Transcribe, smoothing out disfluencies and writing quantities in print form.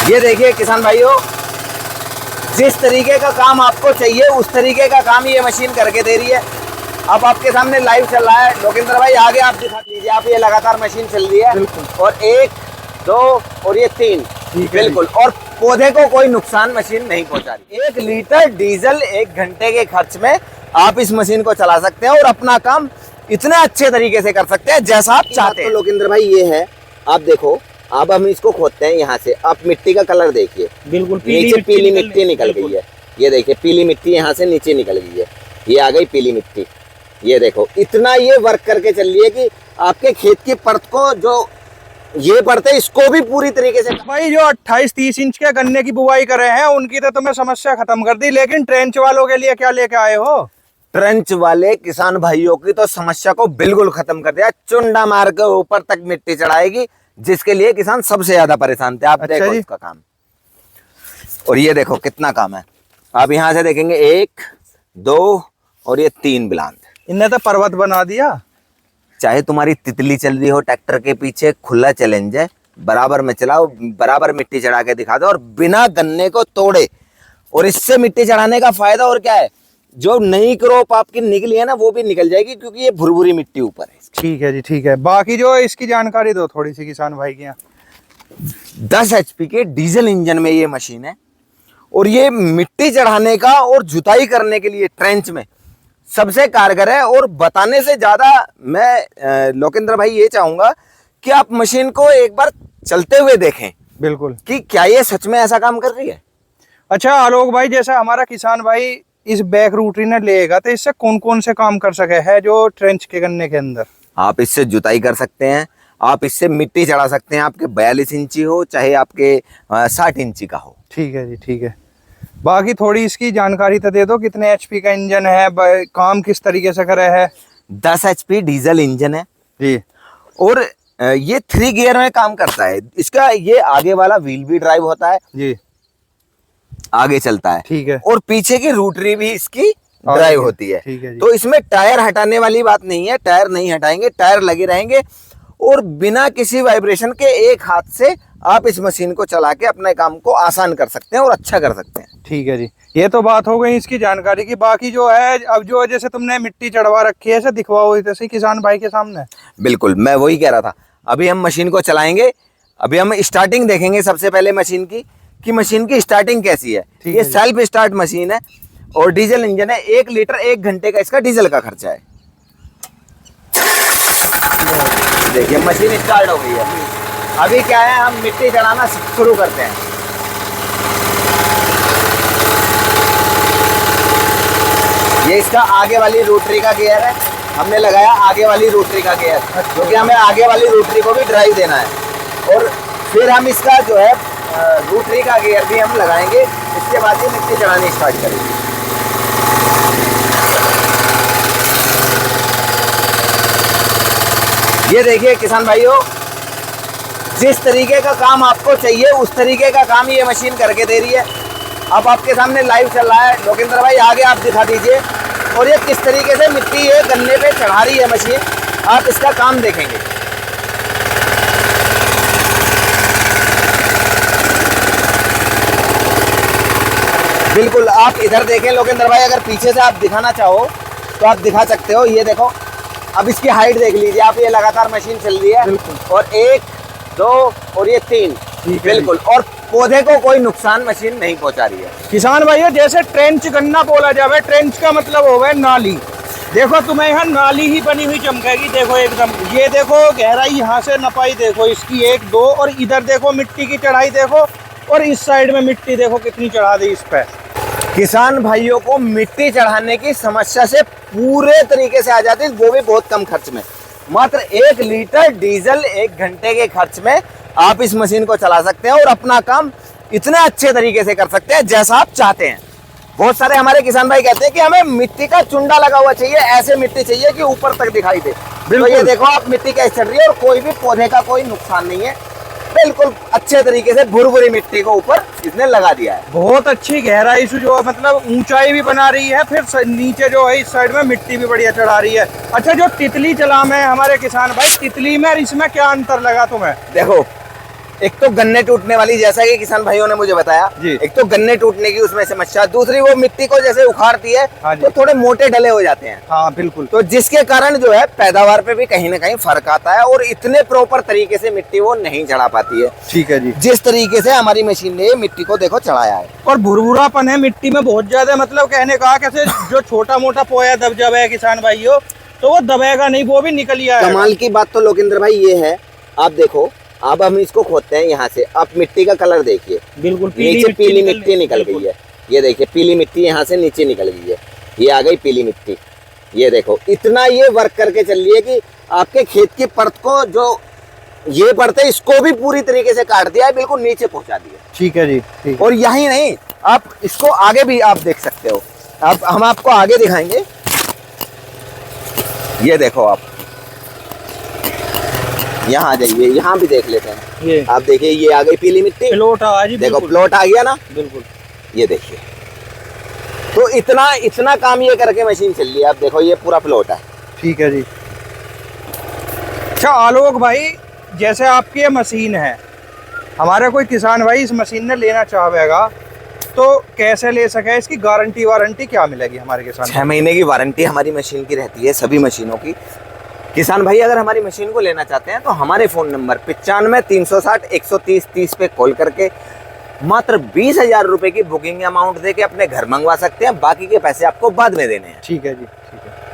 ये देखिए किसान भाइयों, जिस तरीके का काम आपको चाहिए उस तरीके का काम ये मशीन करके दे रही है। अब आपके सामने लाइव चल रहा है। लोकेंद्र भाई आगे आप दिखा दीजिए। आप ये लगातार मशीन चल रही है और 1 2 और ये 3 बिल्कुल, और पौधे को कोई नुकसान मशीन नहीं पहुंचा रही। 1 लीटर डीजल 1 घंटे के खर्च में आप इस मशीन को चला सकते हैं और अपना काम इतने अच्छे तरीके से कर सकते हैं जैसा आप चाहते हैं। तो लोकेंद्र भाई ये है, आप देखो, अब हम इसको खोदते हैं यहाँ से। आप मिट्टी का कलर देखिए, बिल्कुल नीचे पीली मिट्टी निकल गई है। ये देखिए पीली मिट्टी यहाँ से नीचे निकल गई है, ये आ गई पीली मिट्टी। ये देखो इतना ये वर्क करके चल रही है कि आपके खेत की परत को जो ये पड़ते इसको भी पूरी तरीके से। भाई जो 28-30 इंच के गन्ने की बुवाई कर रहे हैं उनकी तो तुम्हें समस्या खत्म कर दी, लेकिन ट्रेंच वालों के लिए क्या लेके आए हो? ट्रेंच वाले किसान भाइयों की तो समस्या को बिल्कुल खत्म कर दिया। चुंडा मार के ऊपर तक मिट्टी चढ़ाएगी, जिसके लिए किसान सबसे ज्यादा परेशान थे। आप देखो इसका काम, और ये देखो कितना काम है। आप यहाँ से देखेंगे 1 2 और ये 3 बिलांद। इनने तो पर्वत बना दिया। चाहे तुम्हारी तितली चल रही हो ट्रैक्टर के पीछे, खुला चैलेंज है, बराबर में चलाओ, बराबर मिट्टी चढ़ा के दिखा दो और बिना गन्ने को तोड़े। और इससे मिट्टी चढ़ाने का फायदा और क्या है, जो नई क्रॉप आपकी निकली है ना वो भी निकल जाएगी, क्योंकि ये भुरभुरी मिट्टी ऊपर है। ठीक है जी, ठीक है। बाकी जो इसकी जानकारी दो थोड़ी सी किसान भाई की। 10 HP के डीजल इंजन में ये मशीन है और ये मिट्टी चढ़ाने का और जुताई करने के लिए ट्रेंच में सबसे कारगर है। और बताने से ज्यादा मैं लोकेंद्र भाई ये चाहूंगा कि आप मशीन को एक बार चलते हुए देखें, बिल्कुल, कि क्या ये सच में ऐसा काम कर रही है। अच्छा आलोक भाई, जैसा हमारा किसान भाई इस बैक रूटरी ने लेगा तो इससे कौन कौन से काम कर सके है जो ट्रेंच के गन्ने के अंदर? आप इससे जुताई कर सकते हैं, आप इससे मिट्टी चढ़ा सकते हैं, आपके 42 इंची हो चाहे आपके 60 इंची का हो। ठीक है जी, ठीक है। बाकी थोड़ी इसकी जानकारी तो दे दो, कितने HP का इंजन है, काम किस तरीके से करे है? 10 HP डीजल इंजन है जी, और ये 3 गियर में काम करता है। इसका ये आगे वाला व्हील भी ड्राइव होता है जी, आगे चलता है, ठीक है, और पीछे की रोटरी भी इसकी ड्राइव होती है। ठीक है जी। तो इसमें टायर हटाने वाली बात नहीं है, टायर नहीं हटाएंगे, टायर लगे रहेंगे और बिना किसी वाइब्रेशन के एक हाथ से आप इस मशीन को चला के अपने काम को आसान कर सकते हैं और अच्छा कर सकते हैं। ठीक है जी, ये तो बात हो गई इसकी जानकारी की। बाकी जो है अब जो जैसे तुमने मिट्टी चढ़वा रखी है, ऐसे दिखवाओ जैसे किसान भाई के सामने। बिल्कुल, मैं वही कह रहा था। अभी हम मशीन को चलाएंगे, अभी हम स्टार्टिंग देखेंगे सबसे पहले मशीन की, कि मशीन की स्टार्टिंग कैसी है। ये सेल्फ स्टार्ट मशीन है और डीजल इंजन है। 1 लीटर 1 घंटे का इसका डीजल का खर्चा है। देखिए मशीन स्टार्ट हो गई है। अभी क्या है, हम मिट्टी चढ़ाना शुरू करते हैं। ये इसका आगे वाली रोटरी का गियर है, हमने लगाया आगे वाली रोटरी का गियर, क्योंकि हमें आगे वाली रोटरी को भी ड्राइव देना है। और फिर हम इसका जो है रोटरी का गियर भी हम लगाएंगे। इसके बाद ये मिट्टी चढ़ानी स्टार्ट करेंगे। ये देखिए किसान भाइयों, जिस तरीके का काम आपको चाहिए उस तरीके का काम ये मशीन करके दे रही है। अब आपके सामने लाइव चल रहा है। लोकेंद्र भाई आगे आप दिखा दीजिए। और ये किस तरीके से मिट्टी ये गन्ने पे चढ़ा रही है मशीन, आप इसका काम देखेंगे। बिल्कुल, आप इधर देखें लोकेंद्र भाई, अगर पीछे से आप दिखाना चाहो तो आप दिखा सकते हो। ये देखो, अब इसकी हाइट देख लीजिए आप। ये लगातार मशीन चल रही है और 1 2 और ये 3 बिल्कुल, और पौधे को कोई नुकसान मशीन नहीं पहुंचा रही है। किसान भाइयों, जैसे ट्रेंच गन्ना बोला जाए, ट्रेंच का मतलब हो गया नाली। देखो तुम्हें यहाँ नाली ही बनी हुई चमकेगी। देखो एकदम, ये देखो गहराई यहाँ से नपाई देखो इसकी 1 2, और इधर देखो मिट्टी की चढ़ाई देखो, और इस साइड में मिट्टी देखो कितनी चढ़ा दी इस पे। किसान भाइयों को मिट्टी चढ़ाने की समस्या से पूरे तरीके से आ जाती है, वो भी बहुत कम खर्च में। मात्र 1 लीटर डीजल 1 घंटे के खर्च में आप इस मशीन को चला सकते हैं और अपना काम इतने अच्छे तरीके से कर सकते हैं जैसा आप चाहते हैं। बहुत सारे हमारे किसान भाई कहते हैं कि हमें मिट्टी का चुंडा लगा हुआ चाहिए, ऐसे मिट्टी चाहिए कि ऊपर तक दिखाई दे। तो ये देखो आप मिट्टी कैसे चढ़ रही है और कोई भी पौधे का कोई नुकसान नहीं है। बिल्कुल अच्छे तरीके से भुरभुरी मिट्टी को ऊपर इसने लगा दिया है। बहुत अच्छी गहराई से जो मतलब ऊंचाई भी बना रही है, फिर नीचे जो है इस साइड में मिट्टी भी बढ़िया चढ़ा रही है। अच्छा, जो तितली चला में हमारे किसान भाई, तितली में और इसमें क्या अंतर लगा तुम्हें? देखो एक तो गन्ने टूटने वाली, जैसा कि किसान भाइयों ने मुझे बताया जी। एक तो गन्ने टूटने की उसमें समस्या, दूसरी वो मिट्टी को जैसे उखाड़ती है हाँ जी। तो थोड़े मोटे डले हो जाते हैं। हाँ बिल्कुल। तो जिसके कारण जो है पैदावार पे भी कहीं ना कहीं फर्क आता है और इतने प्रॉपर तरीके से मिट्टी वो नहीं चढ़ा पाती है। ठीक है जी। जिस तरीके से हमारी मशीन ने मिट्टी को देखो चढ़ाया है। और भुरभुरापन है मिट्टी में बहुत ज्यादा, मतलब कहने का कैसे जो छोटा मोटा पोया दब जावे है किसान भाइयों, तो वो दबेगा नहीं, वो भी निकल ही आएगा। कमाल की बात तो लोकेंद्र भाई ये है, आप देखो, अब हम इसको खोदते हैं यहाँ से, अब मिट्टी का कलर देखिए, बिल्कुल नीचे पीली मिट्टी निकल गई है। ये देखिए पीली मिट्टी यहाँ से नीचे निकल गई है, ये आ गई पीली मिट्टी। ये देखो इतना ये वर्क करके चल रही है कि आपके खेत की परत को जो ये परत है इसको भी पूरी तरीके से काट दिया है, बिल्कुल नीचे पहुंचा दिया। ठीक है जी, ठीक। और यही नहीं, आप इसको आगे भी आप देख सकते हो। अब हम आपको आगे दिखाएंगे, ये देखो आप यहाँ आ जाइए, यहाँ भी देख लेते हैं। ये आप देखिए ये आ गई पीली मिट्टी, प्लॉट आ जी, देखो बिल्कुल प्लॉट आ गया ना, बिल्कुल। ये देखिए। तो इतना काम ये करके मशीन चल रही है। आप देखो ये पूरा प्लॉट है। ठीक है जी। अच्छा आलोक भाई, जैसे आपकी ये मशीन है, हमारा कोई किसान भाई इस मशीन ने लेना चाहेगा तो कैसे ले सके, इसकी गारंटी वारंटी क्या मिलेगी हमारे किसान? 6 महीने की वारंटी हमारी मशीन की रहती है, सभी मशीनों की। किसान भाई अगर हमारी मशीन को लेना चाहते हैं तो हमारे फोन नंबर 95 360 130 30 पे कॉल करके मात्र 20,000 रुपए की बुकिंग अमाउंट देके अपने घर मंगवा सकते हैं, बाकी के पैसे आपको बाद में देने हैं। ठीक है जी, ठीक है।